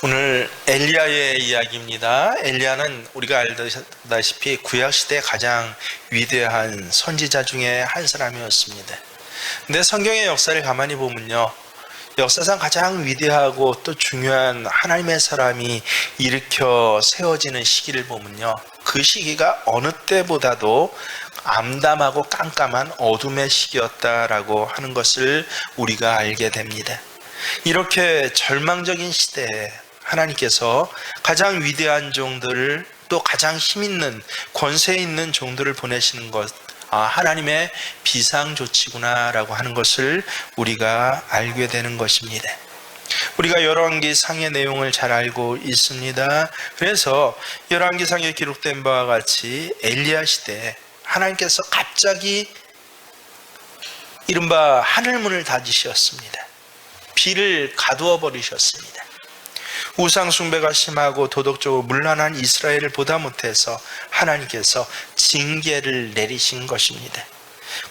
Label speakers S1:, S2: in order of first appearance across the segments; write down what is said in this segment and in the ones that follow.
S1: 오늘 엘리야의 이야기입니다. 엘리야는 우리가 알다시피 구약시대 가장 위대한 선지자 중에 한 사람이었습니다. 근데 성경의 역사를 가만히 보면요, 역사상 가장 위대하고 또 중요한 하나님의 사람이 일으켜 세워지는 시기를 보면요, 그 시기가 어느 때보다도 암담하고 깜깜한 어둠의 시기였다라고 하는 것을 우리가 알게 됩니다. 이렇게 절망적인 시대에 하나님께서 가장 위대한 종들을, 또 가장 힘있는 권세 있는 종들을 보내시는 것, 하나님의 비상조치구나 라고 하는 것을 우리가 알게 되는 것입니다. 우리가 열왕기상의 내용을 잘 알고 있습니다. 그래서 열왕기상에 기록된 바와 같이 엘리야 시대에 하나님께서 갑자기 이른바 하늘문을 닫으셨습니다. 비를 가두어 버리셨습니다. 우상 숭배가 심하고 도덕적으로 문란한 이스라엘을 보다 못해서 하나님께서 징계를 내리신 것입니다.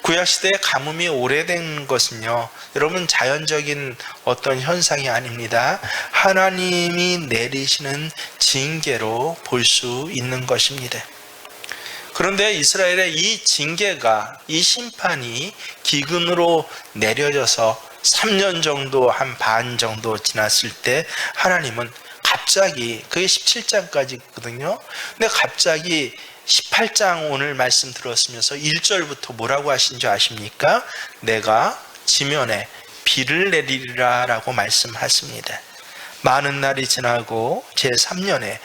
S1: 구약시대의 가뭄이 오래된 것은요, 여러분 자연적인 어떤 현상이 아닙니다. 하나님이 내리시는 징계로 볼 수 있는 것입니다. 그런데 이스라엘의 이 징계가, 이 심판이 기근으로 내려져서 3년 정도, 한 반 정도 지났을 때 하나님은 갑자기, 그게 17장까지 있거든요. 근데 갑자기 18장 오늘 말씀 들었으면서 1절부터 뭐라고 하신 줄 아십니까? 내가 지면에 비를 내리리라 라고 말씀하십니다. 많은 날이 지나고 제3년에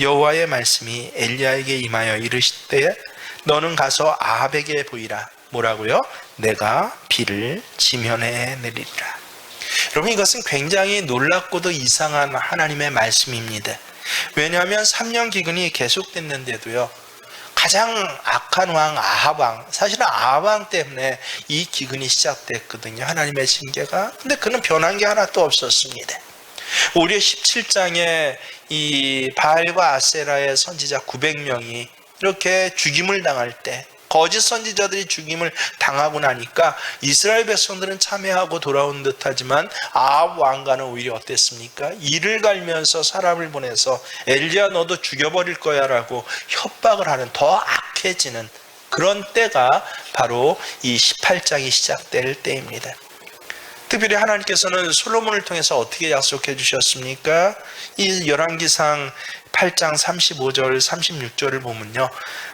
S1: 여호와의 말씀이 엘리야에게 임하여 이르시되 너는 가서 아합에게 보이라. 뭐라고요? 내가 비를 지면에 내리리라. 여러분, 이것은 굉장히 놀랍고도 이상한 하나님의 말씀입니다. 왜냐하면 3년 기근이 계속됐는데도요, 가장 악한 왕 아합 왕, 사실은 아합 왕 때문에 이 기근이 시작됐거든요, 하나님의 징계가. 근데 그는 변한 게 하나도 없었습니다. 오히려 17장에 이 바알과 아세라의 선지자 900명이 이렇게 죽임을 당할 때, 거짓 선지자들이 죽임을 당하고 나니까 이스라엘 백성들은 참회하고 돌아온 듯하지만 아합 왕가는 오히려 어땠습니까? 이를 갈면서 사람을 보내서 엘리야 너도 죽여버릴 거야 라고 협박을 하는, 더 악해지는 그런 때가 바로 이 18장이 시작될 때입니다. 특별히 하나님께서는 솔로몬을 통해서 어떻게 약속해 주셨습니까? 이 열왕기상 8장 35절 36절을 보면요,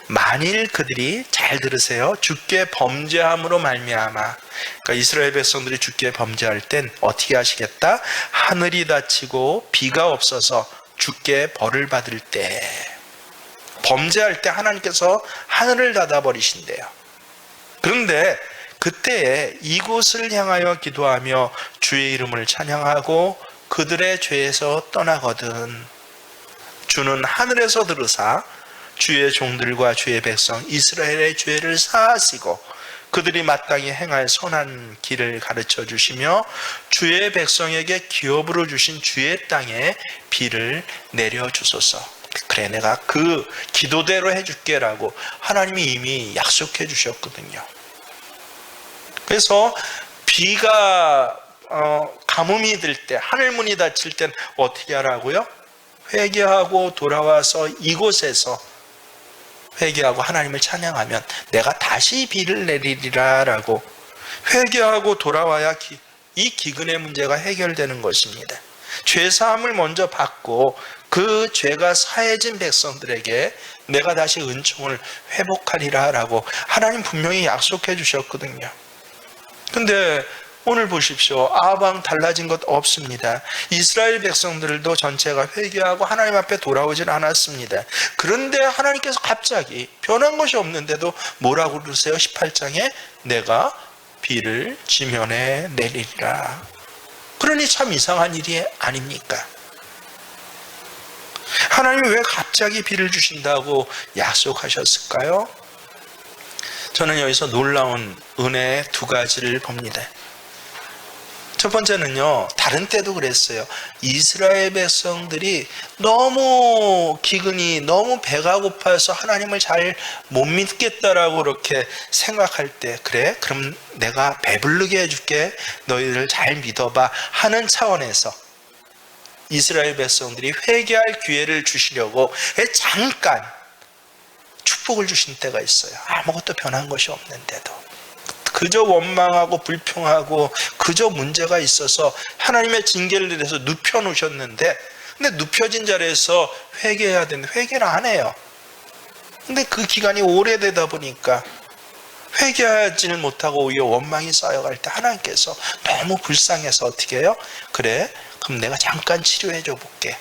S1: 만일 그들이, 잘 들으세요, 주께 범죄함으로 말미암아, 그러니까 이스라엘 백성들이 주께 범죄할 땐 어떻게 하시겠다? 하늘이 닫히고 비가 없어서 주께 벌을 받을 때, 범죄할 때 하나님께서 하늘을 닫아 버리신대요. 그런데 그때에 이곳을 향하여 기도하며 주의 이름을 찬양하고 그들의 죄에서 떠나거든 주는 하늘에서 들으사 주의 종들과 주의 백성 이스라엘의 죄를 사하시고 그들이 마땅히 행할 선한 길을 가르쳐 주시며 주의 백성에게 기업으로 주신 주의 땅에 비를 내려주소서. 그래, 내가 그 기도대로 해줄게 라고 하나님이 이미 약속해 주셨거든요. 그래서 비가 가뭄이 들 때, 하늘문이 닫힐 땐 어떻게 하라고요? 회개하고 돌아와서 이곳에서 회개하고 하나님을 찬양하면 내가 다시 비를 내리리라 라고, 회개하고 돌아와야 이 기근의 문제가 해결되는 것입니다. 죄사함을 먼저 받고 그 죄가 사해진 백성들에게 내가 다시 은총을 회복하리라 라고 하나님 분명히 약속해 주셨거든요. 근데 오늘 보십시오. 아합 왕 달라진 것 없습니다. 이스라엘 백성들도 전체가 회개하고 하나님 앞에 돌아오질 않았습니다. 그런데 하나님께서 갑자기 변한 것이 없는데도 뭐라고 그러세요? 18장에 내가 비를 지면에 내리리라. 그러니 참 이상한 일이 아닙니까? 하나님이 왜 갑자기 비를 주신다고 약속하셨을까요? 저는 여기서 놀라운 은혜 두 가지를 봅니다. 첫 번째는요, 다른 때도 그랬어요. 이스라엘 백성들이 너무 기근이, 너무 배가 고파서 하나님을 잘 못 믿겠다라고 그렇게 생각할 때, 그래? 그럼 내가 배부르게 해줄게. 너희들 잘 믿어봐. 하는 차원에서 이스라엘 백성들이 회개할 기회를 주시려고 잠깐 축복을 주신 때가 있어요. 아무것도 변한 것이 없는데도 그저 원망하고 불평하고 그저 문제가 있어서 하나님의 징계를 내려서 눕혀놓으셨는데, 근데 눕혀진 자리에서 회개해야 되는데 회개를 안 해요. 근데 그 기간이 오래되다 보니까 회개하지는 못하고 오히려 원망이 쌓여갈 때 하나님께서 너무 불쌍해서 어떻게 해요? 그래, 그럼 내가 잠깐 치료해 줘 볼게.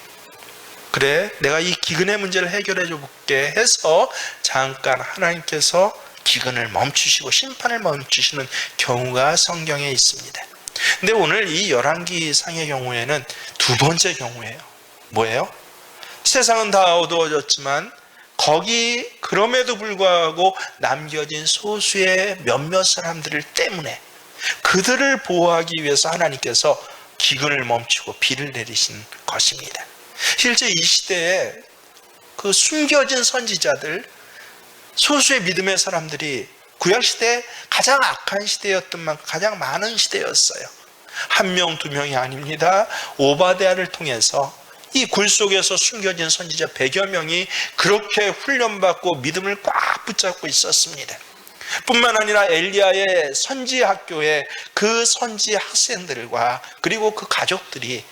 S1: 그래, 내가 이 기근의 문제를 해결해 줘 볼게 해서 잠깐 하나님께서 기근을 멈추시고 심판을 멈추시는 경우가 성경에 있습니다. 근데 오늘 이 열왕기상의 경우에는 두 번째 경우예요. 뭐예요? 세상은 다 어두워졌지만 거기 그럼에도 불구하고 남겨진 소수의 몇몇 사람들 때문에 그들을 보호하기 위해서 하나님께서 기근을 멈추고 비를 내리신 것입니다. 실제 이 시대에 그 숨겨진 선지자들, 소수의 믿음의 사람들이 구약시대에 가장 악한 시대였던 만큼 가장 많은 시대였어요. 한 명, 두 명이 아닙니다. 오바댜를 통해서 이 굴 속에서 숨겨진 선지자 100여 명이 그렇게 훈련받고 믿음을 꽉 붙잡고 있었습니다. 뿐만 아니라 엘리야의 선지 학교에 그 선지 학생들과 그리고 그 가족들이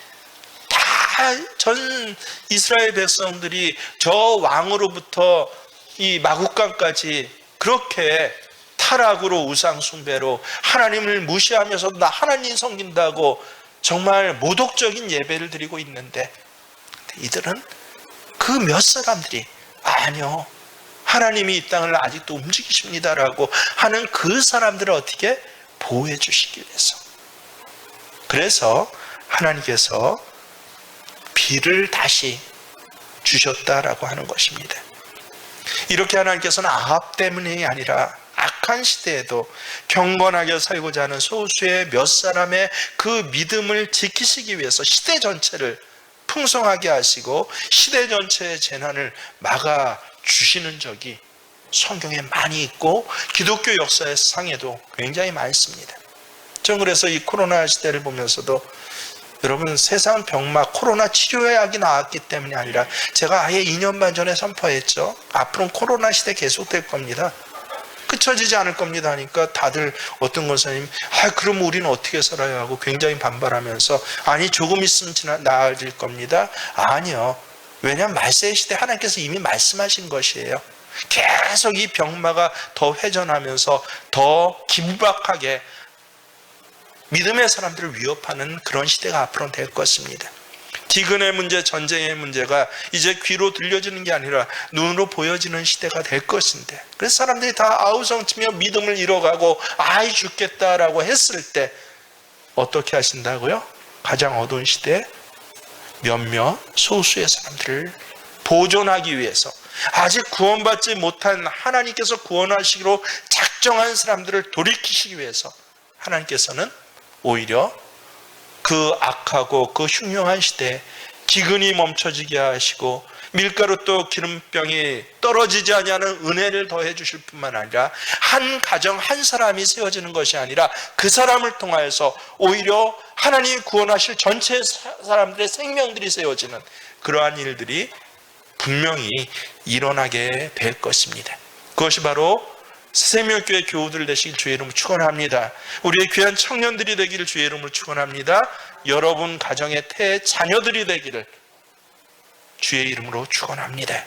S1: 다 전 이스라엘 백성들이 저 왕으로부터 이 마국간까지 그렇게 타락으로 우상 숭배로 하나님을 무시하면서도 나 하나님 섬긴다고 정말 모독적인 예배를 드리고 있는데, 이들은 그 몇 사람들이 아니요, 하나님이 이 땅을 아직도 움직이십니다라고 하는 그 사람들을 어떻게 보호해 주시기 위해서, 그래서 하나님께서 비를 다시 주셨다라고 하는 것입니다. 이렇게 하나님께서는 아합 때문이 아니라 악한 시대에도 경건하게 살고자 하는 소수의 몇 사람의 그 믿음을 지키시기 위해서 시대 전체를 풍성하게 하시고 시대 전체의 재난을 막아주시는 적이 성경에 많이 있고 기독교 역사의 상에도 굉장히 많습니다. 저는 그래서 이 코로나 시대를 보면서도 여러분, 세상 병막 코로나 치료약이 나왔기 때문이 아니라 제가 아예 2년 반 전에 선포했죠. 앞으로는 코로나 시대 계속될 겁니다. 끝쳐지지 않을 겁니다 하니까 다들 어떤 권사님, 그럼 우리는 어떻게 살아야 하고 굉장히 반발하면서, 아니 조금 있으면 나아질 겁니다. 아니요. 왜냐하면 말세의 시대 하나님께서 이미 말씀하신 것이에요. 계속 이 병마가 더 회전하면서 더 긴박하게 믿음의 사람들을 위협하는 그런 시대가 앞으로는 될 것입니다. 기근의 문제, 전쟁의 문제가 이제 귀로 들려지는 게 아니라 눈으로 보여지는 시대가 될 것인데, 그래서 사람들이 다 아우성치며 믿음을 잃어가고 아이 죽겠다라고 했을 때 어떻게 하신다고요? 가장 어두운 시대에 몇몇 소수의 사람들을 보존하기 위해서, 아직 구원받지 못한 하나님께서 구원하시기로 작정한 사람들을 돌이키시기 위해서 하나님께서는 오히려 그 악하고 그 흉흉한 시대에 기근이 멈춰지게 하시고 밀가루 또 기름병이 떨어지지 아니하는 은혜를 더해 주실 뿐만 아니라 한 가정 한 사람이 세워지는 것이 아니라 그 사람을 통하여서 오히려 하나님이 구원하실 전체 사람들의 생명들이 세워지는 그러한 일들이 분명히 일어나게 될 것입니다. 그것이 바로 새생명교회 교우들 되시길 주의 이름으로 축원합니다. 우리의 귀한 청년들이 되기를 주의 이름으로 축원합니다. 여러분 가정의 태 자녀들이 되기를 주의 이름으로 축원합니다.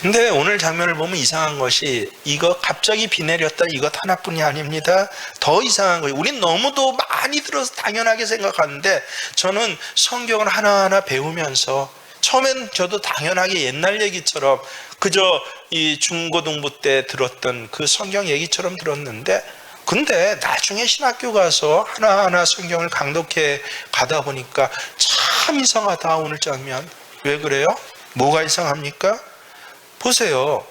S1: 근데 오늘 장면을 보면 이상한 것이, 이거 갑자기 비 내렸다 이것 하나뿐이 아닙니다. 더 이상한 거예요. 우린 너무도 많이 들어서 당연하게 생각하는데, 저는 성경을 하나하나 배우면서 처음엔 저도 당연하게 옛날 얘기처럼 그저 이 중고등부 때 들었던 그 성경 얘기처럼 들었는데, 근데 나중에 신학교 가서 하나하나 성경을 강독해 가다 보니까 참 이상하다. 오늘 장면 왜 그래요? 뭐가 이상합니까? 보세요.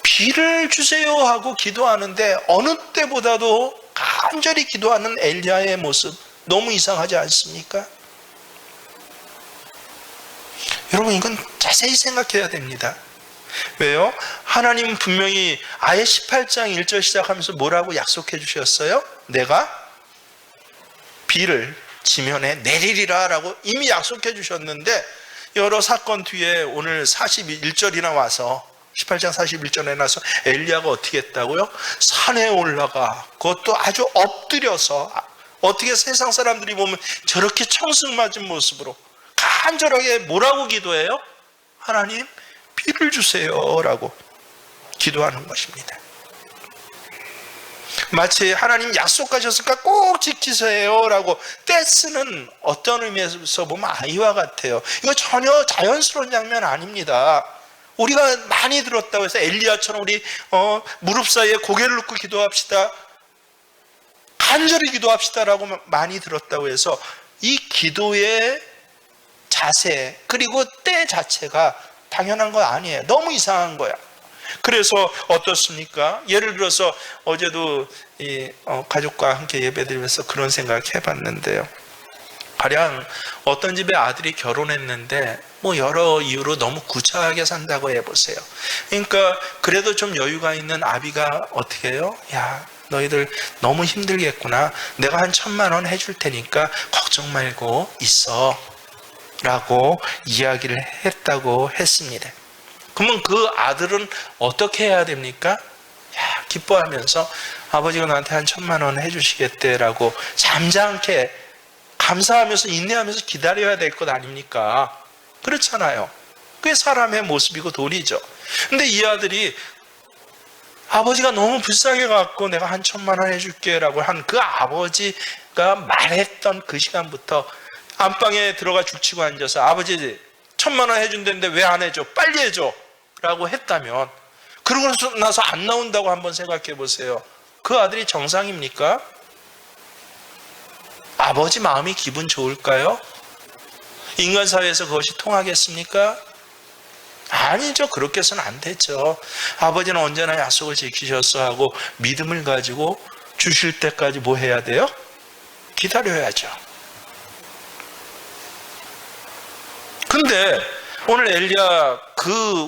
S1: 비를 주세요 하고 기도하는데 어느 때보다도 간절히 기도하는 엘리야의 모습 너무 이상하지 않습니까? 여러분, 이건 자세히 생각해야 됩니다. 왜요? 하나님은 분명히 아예 18장 1절 시작하면서 뭐라고 약속해 주셨어요? 내가 비를 지면에 내리리라 라고 이미 약속해 주셨는데, 여러 사건 뒤에 오늘 41절이나 와서 18장 41절에 나서 엘리야가 어떻게 했다고요? 산에 올라가, 그것도 아주 엎드려서, 어떻게 세상 사람들이 보면 저렇게 청승맞은 모습으로 간절하게 뭐라고 기도해요? 하나님 비를 주세요 라고 기도하는 것입니다. 마치 하나님 약속하셨으니까 꼭 지키세요 라고 떼쓰는 어떤 의미에서 보면 아이와 같아요. 이거 전혀 자연스러운 장면 아닙니다. 우리가 많이 들었다고 해서 엘리야처럼 우리 무릎 사이에 고개를 놓고 기도합시다, 간절히 기도합시다라고 많이 들었다고 해서 이 기도의 자세 그리고 때 자체가 당연한 거 아니에요. 너무 이상한 거야. 그래서 어떻습니까? 예를 들어서 어제도 가족과 함께 예배드리면서 그런 생각 해봤는데요. 가령 어떤 집에 아들이 결혼했는데 뭐 여러 이유로 너무 구차하게 산다고 해보세요. 그러니까 그래도 좀 여유가 있는 아비가 어떻게 해요? 야, 너희들 너무 힘들겠구나, 내가 한 1,000만 원 해줄 테니까 걱정 말고 있어 라고 이야기를 했다고 했습니다. 그러면 그 아들은 어떻게 해야 됩니까? 야, 기뻐하면서 아버지가 나한테 한 1,000만 원 해주시겠대라고 잠잠케 감사하면서 인내하면서 기다려야 될 것 아닙니까? 그렇잖아요. 그게 사람의 모습이고 도리죠. 근데 이 아들이 아버지가 너무 불쌍해 갖고 내가 한 1,000만 원 해줄게 라고 한 그 아버지가 말했던 그 시간부터 안방에 들어가 죽치고 앉아서 아버지 1,000만 원 해준다는데 왜 안 해줘? 빨리 해줘 라고 했다면, 그러고 나서 안 나온다고 한번 생각해 보세요. 그 아들이 정상입니까? 아버지 마음이 기분 좋을까요? 인간 사회에서 그것이 통하겠습니까? 아니죠. 그렇게 해서는 안 되죠. 아버지는 언제나 약속을 지키셨어 하고 믿음을 가지고 주실 때까지 뭐 해야 돼요? 기다려야죠. 근데 오늘 엘리야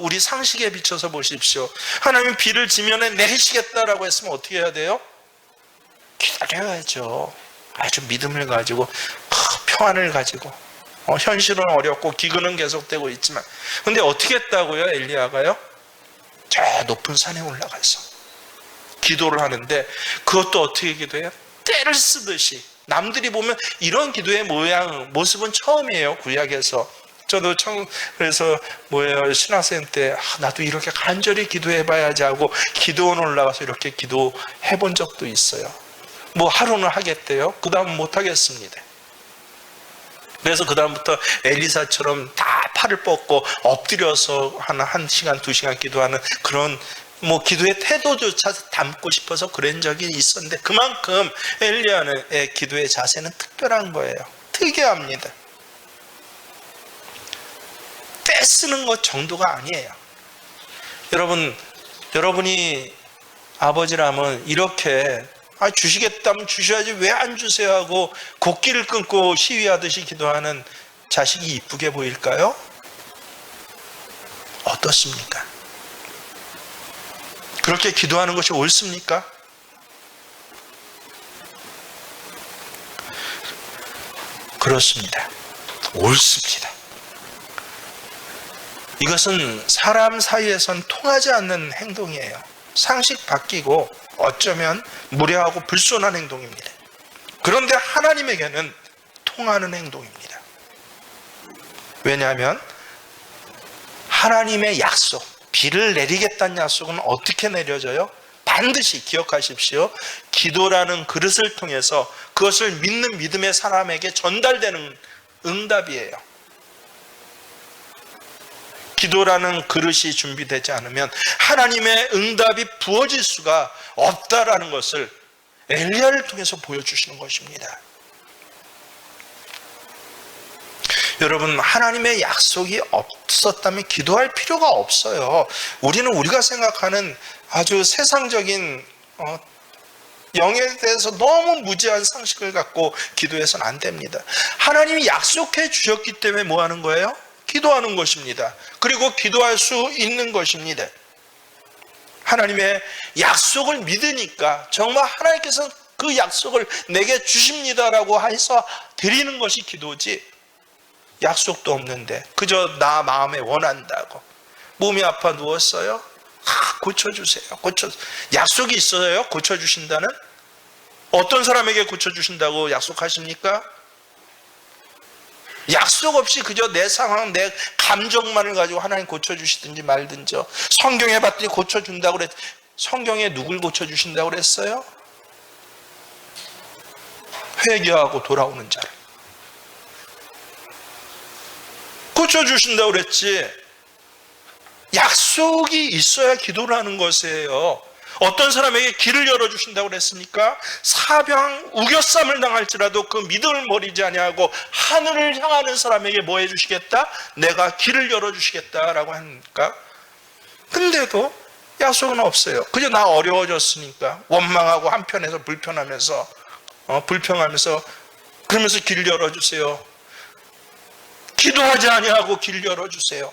S1: 우리 상식에 비춰서 보십시오. 하나님 비를 지면에 내리시겠다라고 했으면 어떻게 해야 돼요? 기다려야죠. 아주 믿음을 가지고, 평안을 가지고. 현실은 어렵고 기근은 계속되고 있지만, 근데 어떻게 했다고요? 엘리야가요? 저 높은 산에 올라가서 기도를 하는데, 그것도 어떻게 기도해요? 때를 쓰듯이. 남들이 보면 이런 기도의 모습은 처음이에요, 구약에서. 저도 그래서 신학생 때 나도 이렇게 간절히 기도해봐야지 하고 기도원 올라가서 이렇게 기도해 본 적도 있어요. 뭐 하루는 하겠대요. 그 다음은 못 하겠습니다. 그래서 그 다음부터 엘리사처럼 다 팔을 뻗고 엎드려서 한 1시간 2시간 기도하는 그런 기도의 태도조차 담고 싶어서 그런 적이 있었는데, 그만큼 엘리야의 기도의 자세는 특별한 거예요. 특이합니다. 떼쓰는 것 정도가 아니에요. 여러분이 아버지라면 이렇게 주시겠다면 주셔야지 왜 안 주세요 하고 곡기를 끊고 시위하듯이 기도하는 자식이 이쁘게 보일까요? 어떻습니까? 그렇게 기도하는 것이 옳습니까? 그렇습니다. 옳습니다. 이것은 사람 사이에선 통하지 않는 행동이에요. 상식 바뀌고 어쩌면 무례하고 불손한 행동입니다. 그런데 하나님에게는 통하는 행동입니다. 왜냐하면 하나님의 약속, 비를 내리겠다는 약속은 어떻게 내려져요? 반드시 기억하십시오. 기도라는 그릇을 통해서 그것을 믿는 믿음의 사람에게 전달되는 응답이에요. 기도라는 그릇이 준비되지 않으면 하나님의 응답이 부어질 수가 없다라는 것을 엘리야를 통해서 보여주시는 것입니다. 여러분, 하나님의 약속이 없었다면 기도할 필요가 없어요. 우리는 우리가 생각하는 아주 세상적인 영에 대해서 너무 무지한 상식을 갖고 기도해서는 안 됩니다. 하나님이 약속해 주셨기 때문에 뭐 하는 거예요? 기도하는 것입니다. 그리고 기도할 수 있는 것입니다. 하나님의 약속을 믿으니까 정말 하나님께서 그 약속을 내게 주십니다라고 해서 드리는 것이 기도지, 약속도 없는데 그저 나 마음에 원한다고. 몸이 아파 누웠어요? 고쳐주세요. 약속이 있어요? 고쳐주신다는? 어떤 사람에게 고쳐주신다고 약속하십니까? 약속 없이 그저 내 상황, 내 감정만을 가지고 하나님 고쳐주시든지 말든지. 성경에 봤더니 고쳐준다고 그랬. 성경에 누굴 고쳐주신다고 그랬어요? 회개하고 돌아오는 자를 고쳐주신다고 그랬지. 약속이 있어야 기도를 하는 것이에요. 어떤 사람에게 길을 열어주신다고 그랬습니까? 사병 우겨쌈을 당할지라도 그 믿음을 버리지 아니하고 하늘을 향하는 사람에게 뭐 해주시겠다? 내가 길을 열어주시겠다라고 하니까. 근데도 약속은 없어요. 그저 나 어려워졌으니까 원망하고 한편에서 불편하면서 불평하면서 그러면서 길 열어주세요. 기도하지 아니하고 길 열어주세요.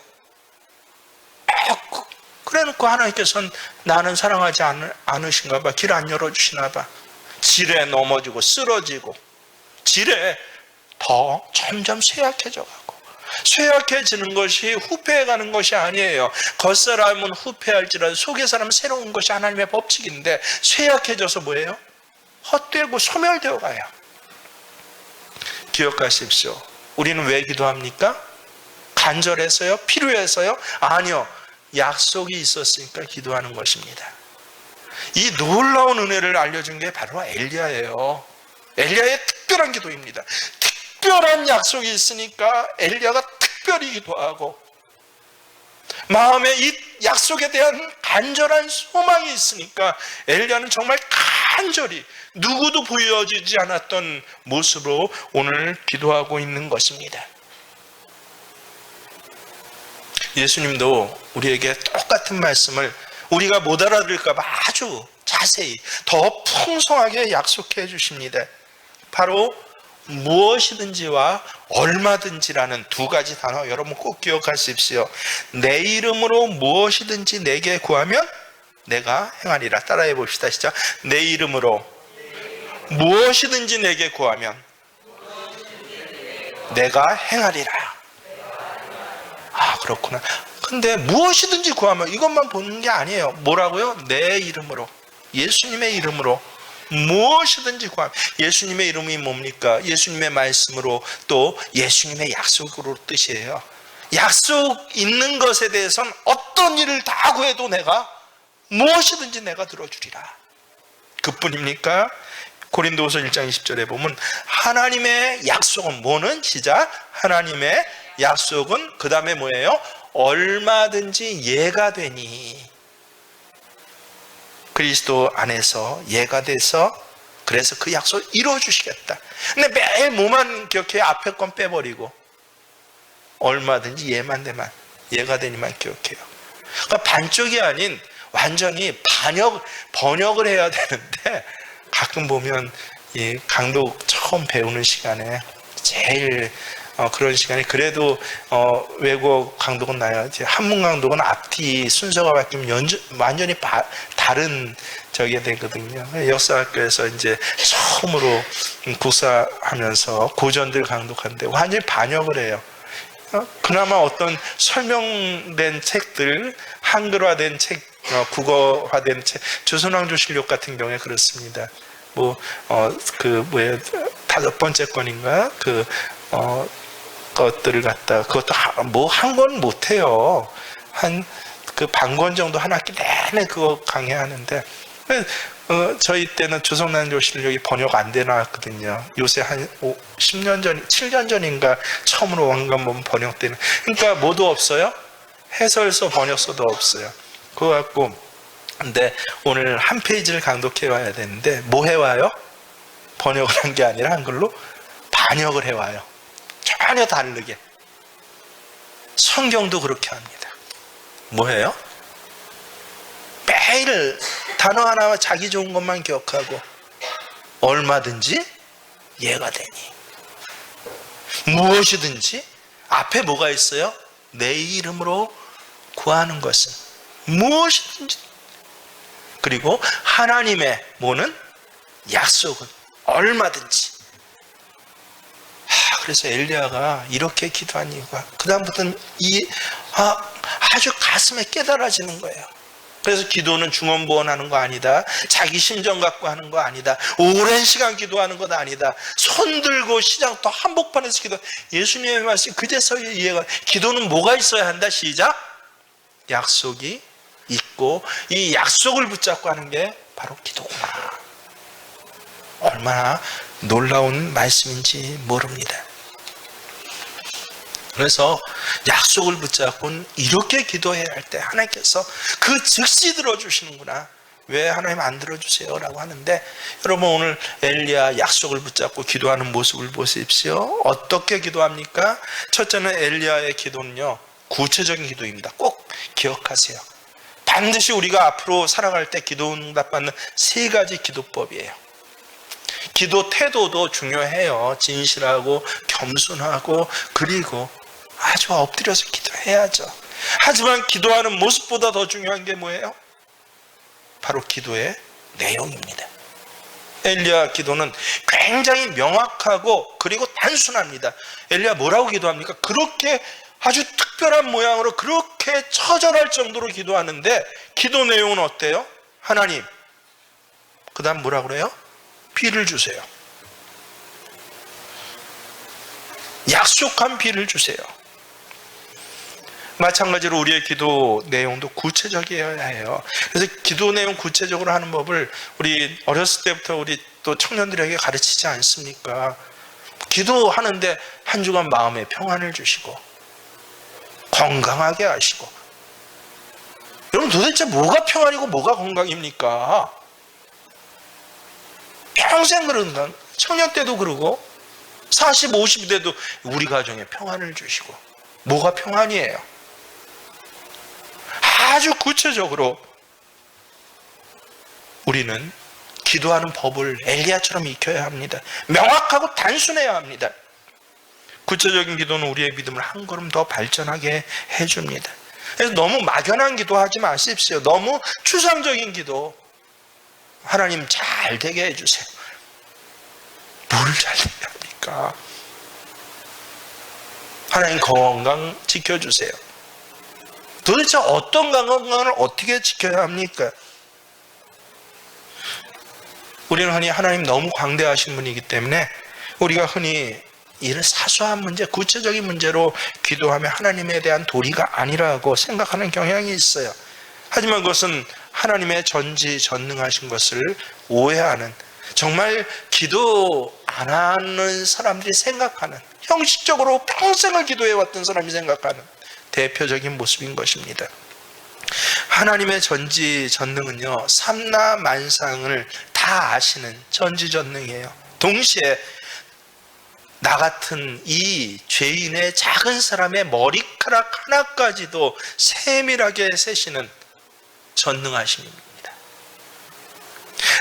S1: 그래놓고 하나님께서는 나는 사랑하지 않으신가 봐. 길 안 열어주시나 봐. 지레 넘어지고 쓰러지고 지레 더 점점 쇠약해져 가고. 쇠약해지는 것이 후패해가는 것이 아니에요. 겉사람은 후패할지라도 속의 사람은 새로운 것이 하나님의 법칙인데, 쇠약해져서 뭐예요? 헛되고 소멸되어 가요. 기억하십시오. 우리는 왜 기도합니까? 간절해서요? 필요해서요? 아니요. 약속이 있었으니까 기도하는 것입니다. 이 놀라운 은혜를 알려준 게 바로 엘리야예요. 엘리야의 특별한 기도입니다. 특별한 약속이 있으니까 엘리야가 특별히 기도하고, 마음에 이 약속에 대한 간절한 소망이 있으니까 엘리야는 정말 간절히 누구도 보여지지 않았던 모습으로 오늘 기도하고 있는 것입니다. 예수님도 우리에게 똑같은 말씀을 우리가 못 알아들을까 봐 아주 자세히 더 풍성하게 약속해 주십니다. 바로 무엇이든지와 얼마든지라는 두 가지 단어, 여러분 꼭 기억하십시오. 내 이름으로 무엇이든지 내게 구하면 내가 행하리라. 따라해 봅시다. 시작. 내 이름으로 무엇이든지 내게 구하면 내가 행하리라. 그렇구나. 근데 무엇이든지 구하면 이것만 보는 게 아니에요. 뭐라고요? 내 이름으로, 예수님의 이름으로 무엇이든지 구하면. 예수님의 이름이 뭡니까? 예수님의 말씀으로, 또 예수님의 약속으로 뜻이에요. 약속 있는 것에 대해서는 어떤 일을 다 구해도 내가 무엇이든지 내가 들어주리라. 그뿐입니까? 고린도후서 1장 20절에 보면 하나님의 약속은 뭐는? 시작. 하나님의 약속은 그 다음에 뭐예요? 얼마든지 예가 되니. 그리스도 안에서 예가 돼서, 그래서 그 약속을 이루어주시겠다. 근데 매일 뭐만 기억해? 앞에 건 빼버리고 얼마든지 예만 되만, 예가 되니만 기억해요. 그러니까 반쪽이 아닌 완전히 번역을 해야 되는데, 가끔 보면 이 강독 처음 배우는 시간에 제일 그런 시간에 그래도 외국 강독은 나요. 한문 강독은 앞뒤 순서가 바뀌면 완전히 다른 저게 되거든요. 역사학교에서 이제 처음으로 국사하면서 고전들 강독하는데 완전히 반역을 해요. 그나마 어떤 설명된 책들, 한글화된 책, 국어화된 책, 조선왕조실록 같은 경우에 그렇습니다. 다섯 번째 건인가? 것들을 갖다, 그것도 한 권 못해요. 그 반권 정도 한 학기 내내 그거 강의하는데, 저희 때는 조선왕조실록이 번역 안 돼 나왔거든요. 요새 한 10년 전, 7년 전인가 처음으로 원간본 번역되는. 그러니까 뭐도 없어요? 해설서, 번역서도 없어요. 그거 갖고, 근데 오늘 한 페이지를 강독해 와야 되는데, 뭐 해와요? 번역을 한 게 아니라 한글로 반역을 해와요. 전혀 다르게. 성경도 그렇게 합니다. 뭐예요? 매일 단어 하나 자기 좋은 것만 기억하고 얼마든지 예가 되니. 무엇이든지 앞에 뭐가 있어요? 내 이름으로 구하는 것은 무엇이든지. 그리고 하나님의 뭐는? 약속은 얼마든지. 그래서 엘리야가 이렇게 기도한 이유가 그다음부터는 아주 가슴에 깨달아지는 거예요. 그래서 기도는 중언부언하는 거 아니다. 자기 심정 갖고 하는 거 아니다. 오랜 시간 기도하는 것 아니다. 손 들고 시장 또 한복판에서 기도. 예수님의 말씀 그제서 이해가. 기도는 뭐가 있어야 한다. 시작. 약속이 있고 이 약속을 붙잡고 하는 게 바로 기도구나. 얼마나 놀라운 말씀인지 모릅니다. 그래서 약속을 붙잡고는 이렇게 기도해야 할 때 하나님께서 그 즉시 들어주시는구나. 왜 하나님 안 들어주세요? 라고 하는데, 여러분 오늘 엘리야 약속을 붙잡고 기도하는 모습을 보십시오. 어떻게 기도합니까? 첫째는 엘리야의 기도는요, 구체적인 기도입니다. 꼭 기억하세요. 반드시 우리가 앞으로 살아갈 때 기도 응답받는 3가지 기도법이에요. 기도 태도도 중요해요. 진실하고 겸손하고 그리고 아주 엎드려서 기도해야죠. 하지만 기도하는 모습보다 더 중요한 게 뭐예요? 바로 기도의 내용입니다. 엘리야 기도는 굉장히 명확하고 그리고 단순합니다. 엘리야 뭐라고 기도합니까? 그렇게 아주 특별한 모양으로 그렇게 처절할 정도로 기도하는데 기도 내용은 어때요? 하나님, 그 다음 뭐라 그래요? 비를 주세요. 약속한 비를 주세요. 마찬가지로 우리의 기도 내용도 구체적이어야 해요. 그래서 기도 내용 구체적으로 하는 법을 우리 어렸을 때부터 우리 또 청년들에게 가르치지 않습니까? 기도하는데 한 주간 마음에 평안을 주시고 건강하게 하시고. 여러분 도대체 뭐가 평안이고 뭐가 건강입니까? 평생 그런다. 청년 때도 그러고 40, 50이 돼도 우리 가정에 평안을 주시고. 뭐가 평안이에요? 아주 구체적으로 우리는 기도하는 법을 엘리야처럼 익혀야 합니다. 명확하고 단순해야 합니다. 구체적인 기도는 우리의 믿음을 한 걸음 더 발전하게 해줍니다. 그래서 너무 막연한 기도하지 마십시오. 너무 추상적인 기도. 하나님 잘 되게 해주세요. 뭘 잘 되게 합니까? 하나님 건강 지켜주세요. 도대체 어떤 건강을 어떻게 지켜야 합니까? 우리는 흔히 하나님 너무 광대하신 분이기 때문에 우리가 흔히 이런 사소한 문제, 구체적인 문제로 기도하면 하나님에 대한 도리가 아니라고 생각하는 경향이 있어요. 하지만 그것은 하나님의 전지전능하신 것을 오해하는, 정말 기도 안 하는 사람들이 생각하는, 형식적으로 평생을 기도해왔던 사람이 생각하는 대표적인 모습인 것입니다. 하나님의 전지전능은요, 삼라만상을 다 아시는 전지전능이에요. 동시에 나 같은 이 죄인의 작은 사람의 머리카락 하나까지도 세밀하게 세시는 전능하심입니다.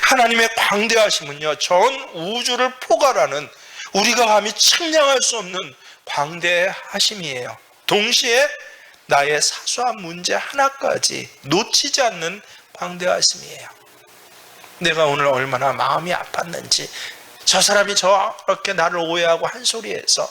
S1: 하나님의 광대하심은요, 전 우주를 포괄하는 우리가 감히 측량할 수 없는 광대하심이에요. 동시에 나의 사소한 문제 하나까지 놓치지 않는 광대하심이에요. 내가 오늘 얼마나 마음이 아팠는지, 저 사람이 저렇게 나를 오해하고 한 소리에서,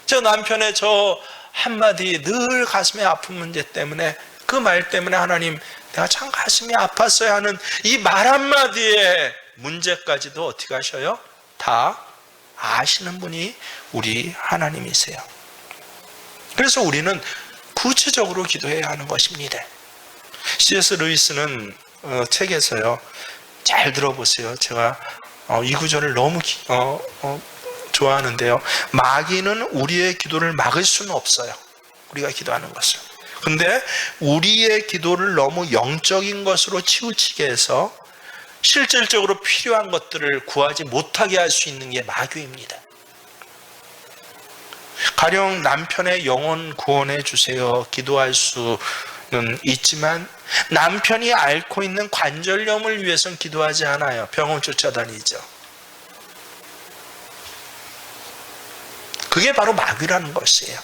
S1: 저 남편의 저 한마디 늘 가슴에 아픈 문제 때문에, 그 말 때문에 하나님 내가 참 가슴이 아팠어야 하는 이 말 한마디의 문제까지도 어떻게 하셔요? 다 아시는 분이 우리 하나님이세요. 그래서 우리는 구체적으로 기도해야 하는 것입니다. C.S. 루이스는 책에서요, 잘 들어보세요. 제가 이 구절을 너무 좋아하는데요. 마귀는 우리의 기도를 막을 수는 없어요. 우리가 기도하는 것을. 근데 우리의 기도를 너무 영적인 것으로 치우치게 해서 실질적으로 필요한 것들을 구하지 못하게 할 수 있는 게 마귀입니다. 가령 남편의 영혼 구원해 주세요 기도할 수는 있지만 남편이 앓고 있는 관절염을 위해서는 기도하지 않아요. 병원 쫓아다니죠. 그게 바로 마귀라는 것이에요.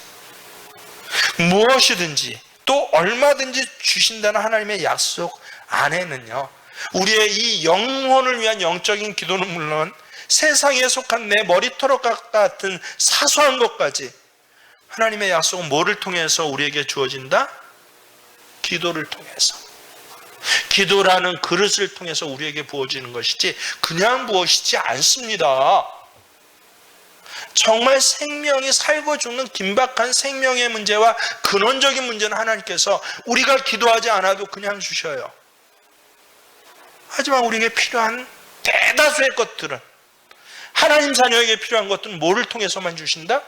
S1: 무엇이든지 또 얼마든지 주신다는 하나님의 약속 안에는요, 우리의 이 영혼을 위한 영적인 기도는 물론 세상에 속한 내 머리털옷 같은 사소한 것까지 하나님의 약속은 뭐를 통해서 우리에게 주어진다? 기도를 통해서. 기도라는 그릇을 통해서 우리에게 부어지는 것이지 그냥 부어지지 않습니다. 정말 생명이 살고 죽는 긴박한 생명의 문제와 근원적인 문제는 하나님께서 우리가 기도하지 않아도 그냥 주셔요. 하지만 우리에게 필요한 대다수의 것들은, 하나님 자녀에게 필요한 것들은 뭐를 통해서만 주신다?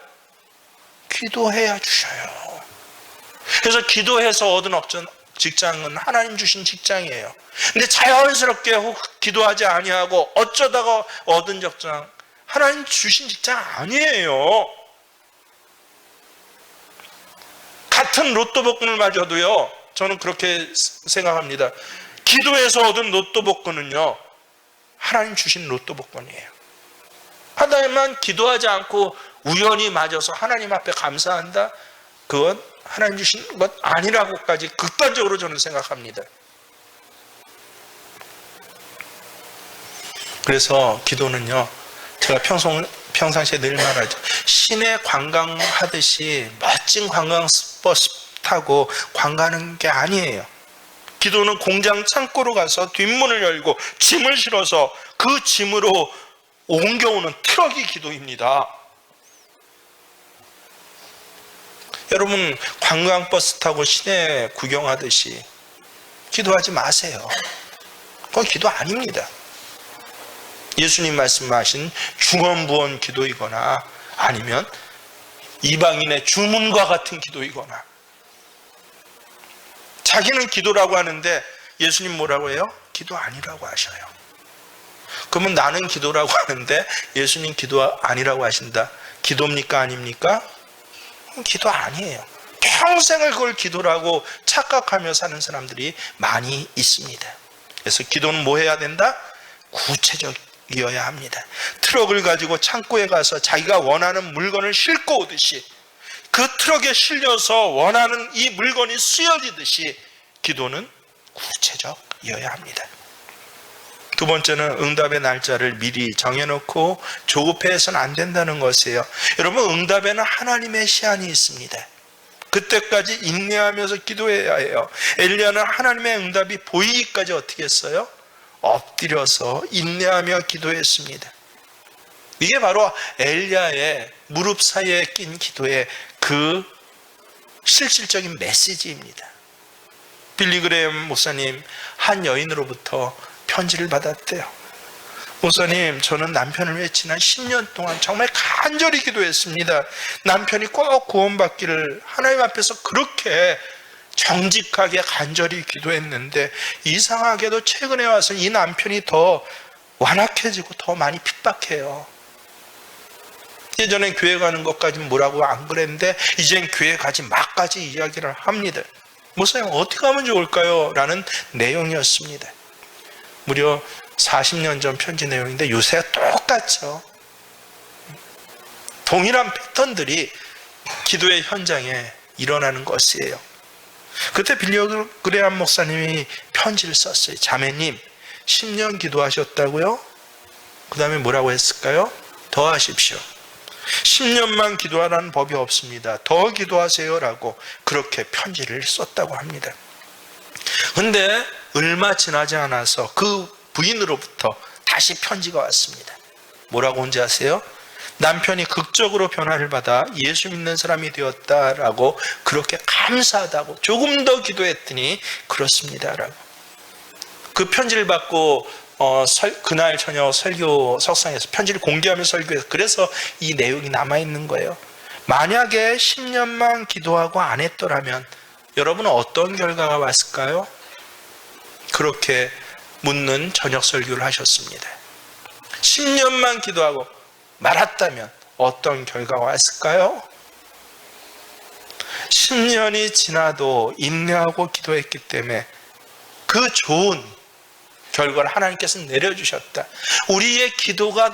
S1: 기도해야 주셔요. 그래서 기도해서 얻은 직장은 하나님 주신 직장이에요. 근데 자연스럽게 기도하지 아니하고 어쩌다가 얻은 직장, 하나님 주신 직장 아니에요. 같은 로또 복권을 맞아도요, 저는 그렇게 생각합니다. 기도해서 얻은 로또 복권은요, 하나님 주신 로또 복권이에요. 하다만 기도하지 않고 우연히 맞아서 하나님 앞에 감사한다? 그건 하나님 주신 것 아니라고까지 극단적으로 저는 생각합니다. 그래서 기도는요, 제가 평상시에 늘 말하죠. 시내 관광하듯이 멋진 관광버스 타고 관광하는 게 아니에요. 기도는 공장 창고로 가서 뒷문을 열고 짐을 실어서 그 짐으로 옮겨오는 트럭이 기도입니다. 여러분, 관광버스 타고 시내 구경하듯이 기도하지 마세요. 그건 기도 아닙니다. 예수님 말씀하신 중언부언 기도이거나 아니면 이방인의 주문과 같은 기도이거나, 자기는 기도라고 하는데 예수님 뭐라고 해요? 기도 아니라고 하셔요. 그러면 나는 기도라고 하는데 예수님 기도 아니라고 하신다. 기도입니까? 아닙니까? 기도 아니에요. 평생을 그걸 기도라고 착각하며 사는 사람들이 많이 있습니다. 그래서 기도는 뭐 해야 된다? 구체적이어야 합니다. 트럭을 가지고 창고에 가서 자기가 원하는 물건을 싣고 오듯이, 그 트럭에 실려서 원하는 이 물건이 쓰여지듯이 기도는 구체적이어야 합니다. 두 번째는 응답의 날짜를 미리 정해놓고 조급해서는 안 된다는 것이에요. 여러분, 응답에는 하나님의 시한이 있습니다. 그때까지 인내하면서 기도해야 해요. 엘리야는 하나님의 응답이 보이기까지 어떻게 했어요? 엎드려서 인내하며 기도했습니다. 이게 바로 엘리야의 무릎 사이에 낀 기도의 그 실질적인 메시지입니다. 빌리 그레이엄 목사님, 한 여인으로부터 편지를 받았대요. 목사님, 저는 남편을 위해 지난 10년 동안 정말 간절히 기도했습니다. 남편이 꼭 구원받기를 하나님 앞에서 그렇게 정직하게 간절히 기도했는데, 이상하게도 최근에 와서 이 남편이 더 완악해지고 더 많이 핍박해요. 예전엔 교회 가는 것까지는 뭐라고 안 그랬는데 이젠 교회 가지 마까지 이야기를 합니다. 목사님, 어떻게 하면 좋을까요? 라는 내용이었습니다. 무려 40년 전 편지 내용인데 요새 똑같죠. 동일한 패턴들이 기도의 현장에 일어나는 것이에요. 그때 빌리 그레이엄 목사님이 편지를 썼어요. 자매님, 10년 기도하셨다고요? 그 다음에 뭐라고 했을까요? 더 하십시오. 10년만 기도하라는 법이 없습니다. 더 기도하세요 라고 그렇게 편지를 썼다고 합니다. 근데 얼마 지나지 않아서 그 부인으로부터 다시 편지가 왔습니다. 뭐라고 온지 아세요? 남편이 극적으로 변화를 받아 예수 믿는 사람이 되었다라고, 그렇게 감사하다고, 조금 더 기도했더니 그렇습니다라고. 그 편지를 받고 그날 저녁 설교 석상에서 편지를 공개하면서 설교해서, 그래서 이 내용이 남아있는 거예요. 만약에 10년만 기도하고 안 했더라면 여러분은 어떤 결과가 왔을까요? 그렇게 묻는 저녁 설교를 하셨습니다. 10년만 기도하고 말았다면 어떤 결과가 왔을까요? 10년이 지나도 인내하고 기도했기 때문에 그 좋은 결과를 하나님께서 내려주셨다. 우리의 기도가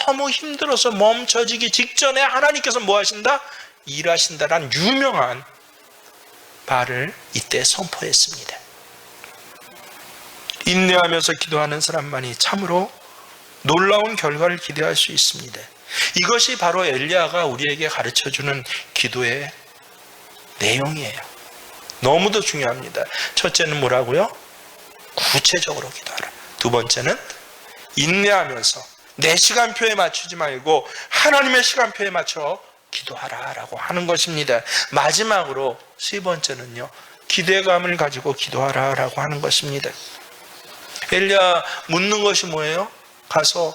S1: 너무 힘들어서 멈춰지기 직전에 하나님께서 뭐 하신다? 일하신다라는 유명한 말을 이때 선포했습니다. 인내하면서 기도하는 사람만이 참으로 놀라운 결과를 기대할 수 있습니다. 이것이 바로 엘리야가 우리에게 가르쳐주는 기도의 내용이에요. 너무도 중요합니다. 첫째는 뭐라고요? 구체적으로 기도하라. 두 번째는 인내하면서 내 시간표에 맞추지 말고 하나님의 시간표에 맞춰 기도하라 라고 하는 것입니다. 마지막으로 세 번째는요, 기대감을 가지고 기도하라 라고 하는 것입니다. 엘리야 묻는 것이 뭐예요? 가서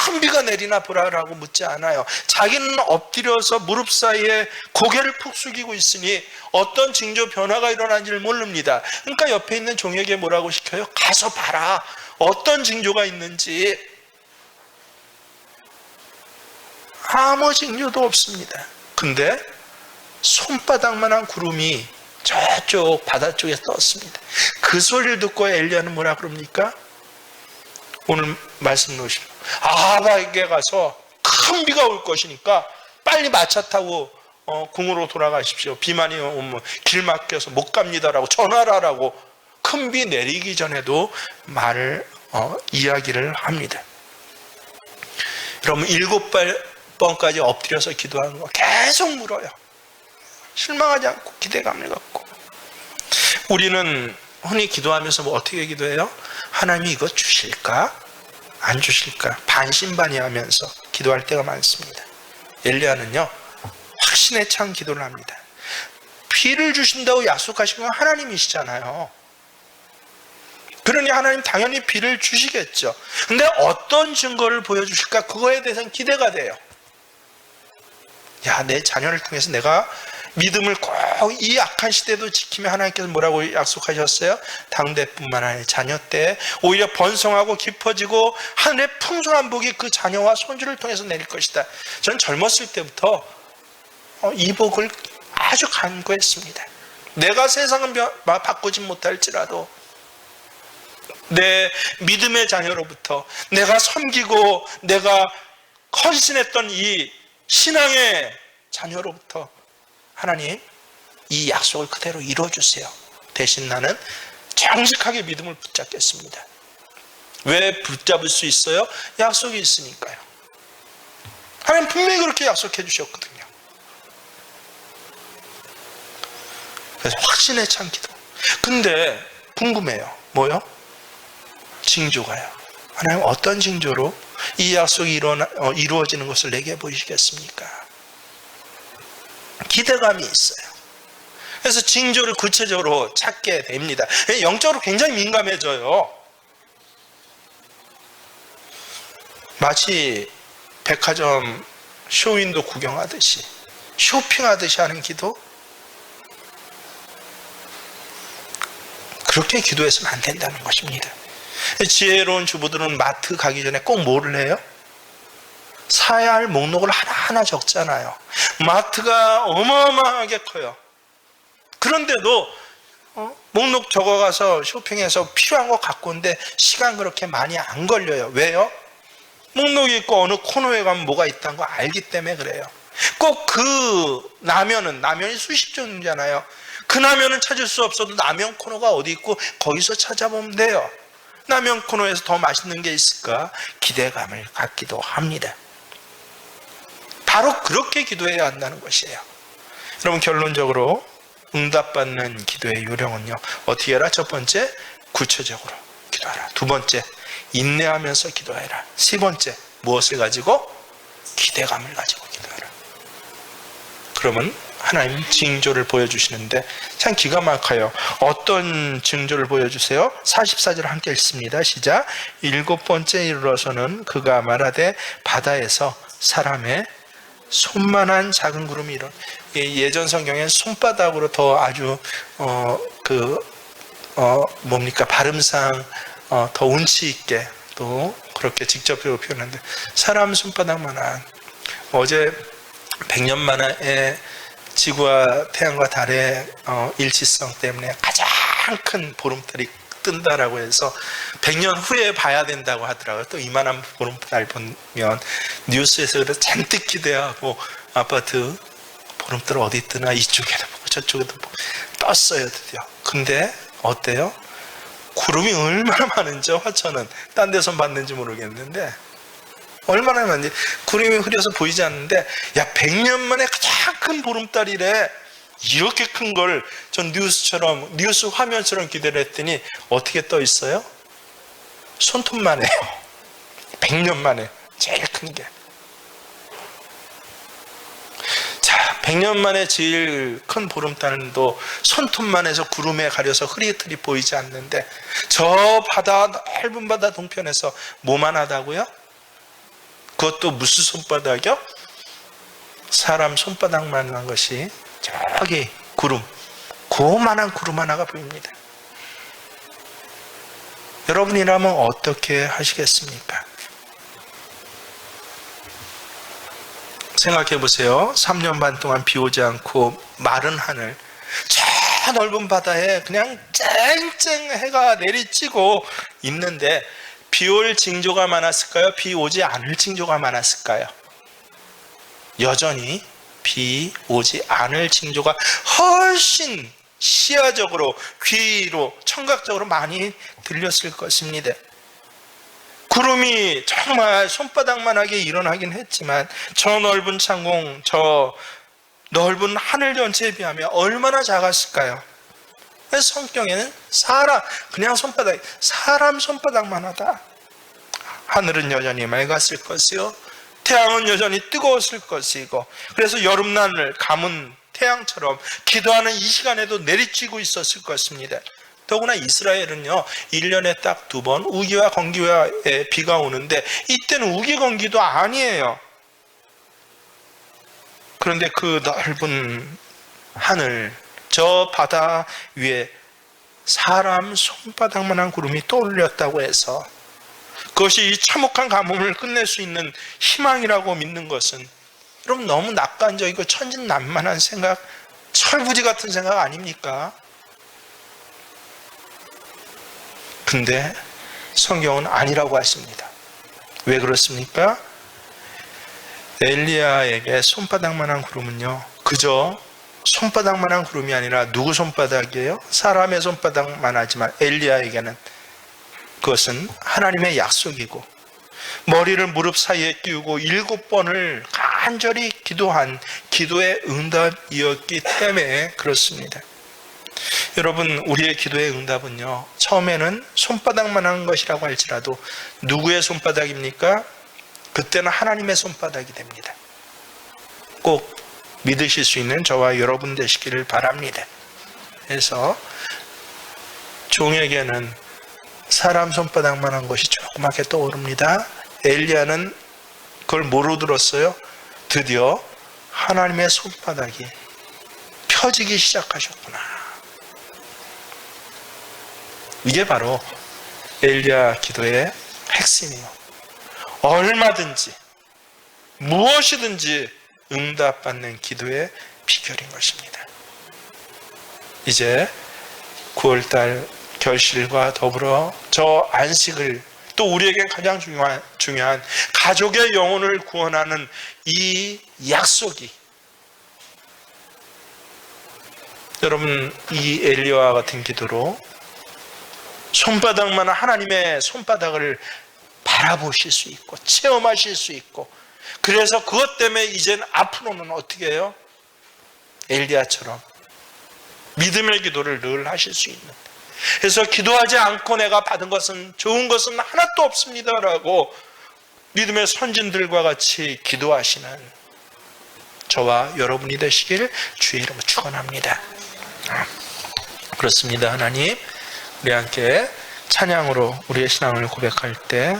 S1: 큰 비가 내리나 보라라고 묻지 않아요. 자기는 엎드려서 무릎 사이에 고개를 푹 숙이고 있으니 어떤 징조 변화가 일어난지를 모릅니다. 그러니까 옆에 있는 종에게 뭐라고 시켜요? 가서 봐라. 어떤 징조가 있는지. 아무 징조도 없습니다. 근데 손바닥만한 구름이 저쪽 바다 쪽에 떴습니다. 그 소리를 듣고 엘리야는 뭐라 그럽니까? 오늘 말씀 놓으시면 아합에게 가서 큰 비가 올 것이니까 빨리 마차 타고 궁으로 돌아가십시오. 비만이 오면 길 막혀서 못 갑니다라고 전화라라고 큰 비 내리기 전에도 이야기를 합니다. 여러분 7번까지 엎드려서 기도하는 거 계속 물어요. 실망하지 않고 기대감을 갖고. 우리는 흔히 기도하면서 어떻게 기도해요? 하나님이 이거 주실까? 안 주실까? 반신반의하면서 기도할 때가 많습니다. 엘리야는요, 확신에 찬 기도를 합니다. 비를 주신다고 약속하신 건 하나님이시잖아요. 그러니 하나님 당연히 비를 주시겠죠. 근데 어떤 증거를 보여주실까? 그거에 대해서는 기대가 돼요. 야, 내 자녀를 통해서 내가 믿음을 꼭 이 악한 시대도 지키며 하나님께서 뭐라고 약속하셨어요? 당대뿐만 아니라 자녀 때 오히려 번성하고 깊어지고 하늘의 풍성한 복이 그 자녀와 손주를 통해서 내릴 것이다. 저는 젊었을 때부터 이 복을 아주 간구했습니다. 내가 세상은 바꾸지 못할지라도 내 믿음의 자녀로부터 내가 섬기고 내가 헌신했던 이 신앙의 자녀로부터 하나님 이 약속을 그대로 이루어주세요. 대신 나는 정직하게 믿음을 붙잡겠습니다. 왜 붙잡을 수 있어요? 약속이 있으니까요. 하나님 분명히 그렇게 약속해 주셨거든요. 그래서 확신에 찬 기도. 근데 궁금해요. 뭐요? 징조가요. 하나님 어떤 징조로 이 약속이 이루어지는 것을 내게 보이시겠습니까? 기대감이 있어요. 그래서 징조를 구체적으로 찾게 됩니다. 영적으로 굉장히 민감해져요. 마치 백화점 쇼윈도 구경하듯이 쇼핑하듯이 하는 기도? 그렇게 기도해서는 안 된다는 것입니다. 지혜로운 주부들은 마트 가기 전에 꼭 뭐를 해요? 사야 할 목록을 하나하나 적잖아요. 마트가 어마어마하게 커요. 그런데도 목록 적어가서 쇼핑해서 필요한 거 갖고 오는데 시간 그렇게 많이 안 걸려요. 왜요? 목록이 있고 어느 코너에 가면 뭐가 있다는 거 알기 때문에 그래요. 꼭 그 라면이 수십 종류잖아요. 그 라면은 찾을 수 없어도 라면 코너가 어디 있고 거기서 찾아보면 돼요. 라면 코너에서 더 맛있는 게 있을까? 기대감을 갖기도 합니다. 바로 그렇게 기도해야 한다는 것이에요. 여러분 결론적으로 응답받는 기도의 요령은요. 어떻게 해라? 첫 번째, 구체적으로 기도하라. 두 번째, 인내하면서 기도해라. 세 번째, 무엇을 가지고? 기대감을 가지고 기도하라. 그러면 하나님 징조를 보여주시는데 참 기가 막혀요. 어떤 징조를 보여주세요? 44절 함께 읽습니다. 시작. 7번째 이르러서는 그가 말하되 바다에서 사람의 손만한 작은 구름이 예전 성경엔 손바닥으로 더 아주 발음상 더 운치 있게 또 그렇게 직접적으로 표현하는데 사람 손바닥만한 어제 100년 만에 지구와 태양과 달의 일치성 때문에 가장 큰 보름달이 뜬다라고 해서 100년 후에 봐야 된다고 하더라고요. 또 이만한 보름달 보면 뉴스에서 그래서 잔뜩 기대하고 아파트 보름달 어디 뜨나 이쪽에도 보고 저쪽에도 보고 떴어요 드디어. 근데 어때요? 구름이 얼마나 많은지 화천은 딴 데선 봤는지 모르겠는데 얼마나 많은지 구름이 흐려서 보이지 않는데, 야 100년 만에 가장 큰 보름달이래. 이렇게 큰 걸 전 뉴스 화면처럼 기대를 했더니 어떻게 떠 있어요? 손톱만 해요. 100년 만에 제일 큰 게. 자, 100년 만에 제일 큰 보름달도 손톱만 해서 구름에 가려서 흐릿흐릿 보이지 않는데, 저 바다, 넓은 바다 동편에서 뭐만 하다고요? 그것도 무슨 손바닥이요? 사람 손바닥만 한 것이 저기 구름, 고만한 구름 하나가 보입니다. 여러분이라면 어떻게 하시겠습니까? 생각해 보세요. 3년 반 동안 비 오지 않고 마른 하늘, 저 넓은 바다에 그냥 쨍쨍 해가 내리쬐고 있는데, 비 올 징조가 많았을까요? 비 오지 않을 징조가 많았을까요? 여전히 비 오지 않을 징조가 훨씬 시야적으로, 귀로, 청각적으로 많이 들렸을 것입니다. 구름이 정말 손바닥만하게 일어나긴 했지만 저 넓은 창공, 저 넓은 하늘 전체에 비하면 얼마나 작았을까요? 그래서 성경에는 그냥 사람 손바닥만 하다. 하늘은 여전히 맑았을 것이요, 태양은 여전히 뜨거웠을 것이고, 그래서 여름날을 감은 태양처럼 기도하는 이 시간에도 내리쬐고 있었을 것입니다. 더구나 이스라엘은요 1년에 딱 2번 우기와 건기의 비가 오는데, 이때는 우기 건기도 아니에요. 그런데 그 넓은 하늘, 저 바다 위에 사람 손바닥만한 구름이 떠올렸다고 해서 그것이 이 참혹한 가뭄을 끝낼 수 있는 희망이라고 믿는 것은, 여러분 너무 낙관적이고 천진난만한 생각, 철부지 같은 생각 아닙니까? 근데 성경은 아니라고 하십니다. 왜 그렇습니까? 엘리야에게 손바닥만한 구름은요, 그저 손바닥만한 구름이 아니라 누구 손바닥이에요? 사람의 손바닥만 하지만 엘리야에게는 그것은 하나님의 약속이고, 머리를 무릎 사이에 끼우고 7번을 간절히 기도한 기도의 응답이었기 때문에 그렇습니다. 여러분, 우리의 기도의 응답은요 처음에는 손바닥만한 것이라고 할지라도 누구의 손바닥입니까? 그때는 하나님의 손바닥이 됩니다. 꼭 믿으실 수 있는 저와 여러분 되시기를 바랍니다. 그래서 종에게는 사람 손바닥만한 것이 조그맣게 떠오릅니다. 엘리야는 그걸 뭐로 들었어요? 드디어 하나님의 손바닥이 펴지기 시작하셨구나. 이게 바로 엘리야 기도의 핵심이에요. 얼마든지 무엇이든지 응답받는 기도의 비결인 것입니다. 이제 9월달 결실과 더불어 저 안식을, 또 우리에게 가장 중요한 가족의 영혼을 구원하는 이 약속이, 여러분 이 엘리야와 같은 기도로 손바닥만한 하나님의 손바닥을 바라보실 수 있고 체험하실 수 있고, 그래서 그것 때문에 이젠 앞으로는 어떻게 해요? 엘리야처럼 믿음의 기도를 늘 하실 수 있는, 그래서 기도하지 않고 내가 받은 것은 좋은 것은 하나도 없습니다라고 믿음의 선진들과 같이 기도하시는 저와 여러분이 되시길 주의 이름으로 축원합니다. 그렇습니다. 하나님, 우리 함께 찬양으로 우리의 신앙을 고백할 때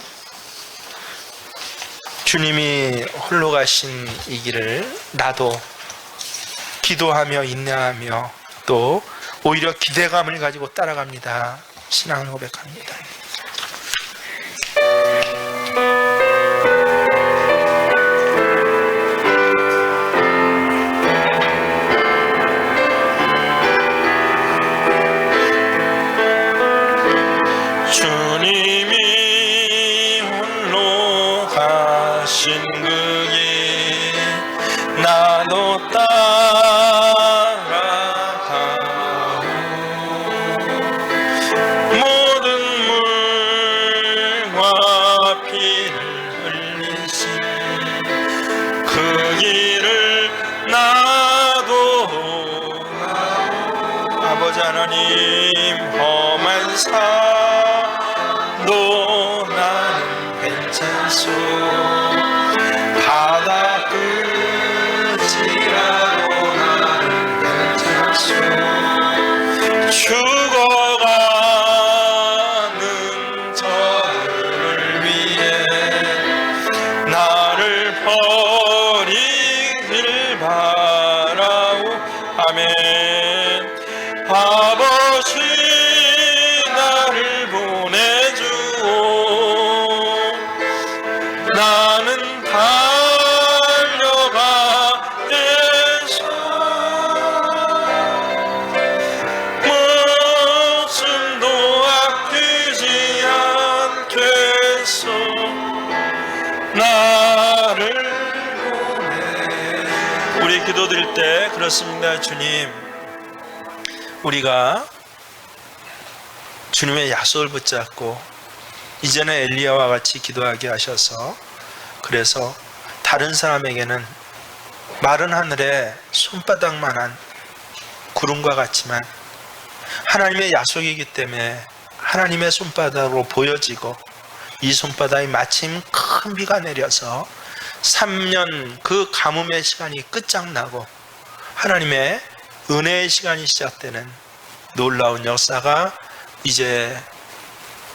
S1: 주님이 홀로 가신 이 길을 나도 기도하며 인내하며 또 오히려 기대감을 가지고 따라갑니다. 신앙을 고백합니다.
S2: 주님이 홀로 가신 그 길 나도 따라가오. 모든 피를 흘리신 그 길을 나도 아버지 하나님 험한 산도 나는 괜찮소 바다 끝이라도 나는 괜찮소 죽어가는 저들을 위해 나를 버리길 바라오 아멘 아버지 나를 보내주오 나는 달려가겠소 목숨도 아끼지 않겠소 나를 보내 우리 기도드릴 때 그렇습니다. 주님 우리가 주님의 약속을 붙잡고 이제는 엘리야와 같이 기도하게 하셔서 그래서 다른 사람에게는 마른 하늘에 손바닥만한 구름과 같지만 하나님의 약속이기 때문에 하나님의 손바닥으로 보여지고 이 손바닥이 마침 큰 비가 내려서 3년 그 가뭄의 시간이 끝장나고 하나님의 은혜의 시간이 시작되는 놀라운 역사가 이제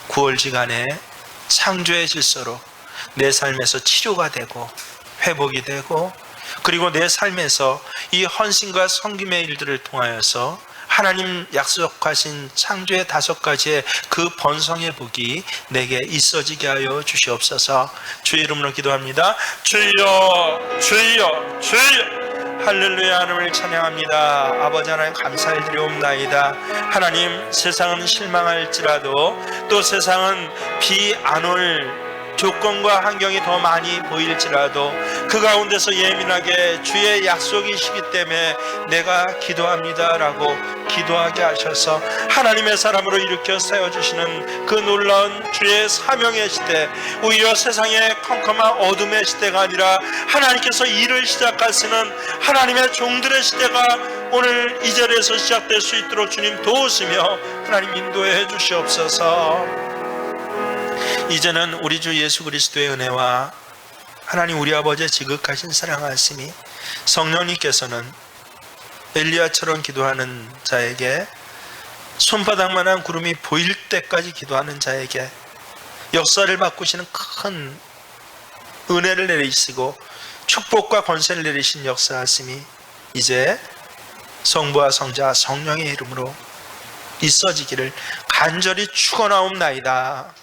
S2: 9월지간에 창조의 질서로 내 삶에서 치료가 되고 회복이 되고 그리고 내 삶에서 이 헌신과 섬김의 일들을 통하여서 하나님 약속하신 창조의 5가지의 그 번성의 복이 내게 있어지게 하여 주시옵소서. 주의 이름으로 기도합니다. 주여 주여 주여 할렐루야 하나님을 찬양합니다. 아버지 하나님 감사를 드리옵나이다. 하나님 세상은 실망할지라도 또 세상은 비 안 올 조건과 환경이 더 많이 보일지라도 그 가운데서 예민하게 주의 약속이시기 때문에 내가 기도합니다 라고 기도하게 하셔서 하나님의 사람으로 일으켜 세워주시는 그 놀라운 주의 사명의 시대 오히려 세상의 컴컴한 어둠의 시대가 아니라 하나님께서 일을 시작하시는 하나님의 종들의 시대가 오늘 이 자리에서 시작될 수 있도록 주님 도우시며 하나님 인도해 주시옵소서. 이제는 우리 주 예수 그리스도의 은혜와 하나님 우리 아버지의 지극하신 사랑하심이 성령님께서는 엘리야처럼 기도하는 자에게 손바닥만한 구름이 보일 때까지 기도하는 자에게 역사를 바꾸시는 큰 은혜를 내리시고 축복과 권세를 내리신 역사하심이 이제 성부와 성자 성령의 이름으로 있어지기를 간절히 축원하옵나이다.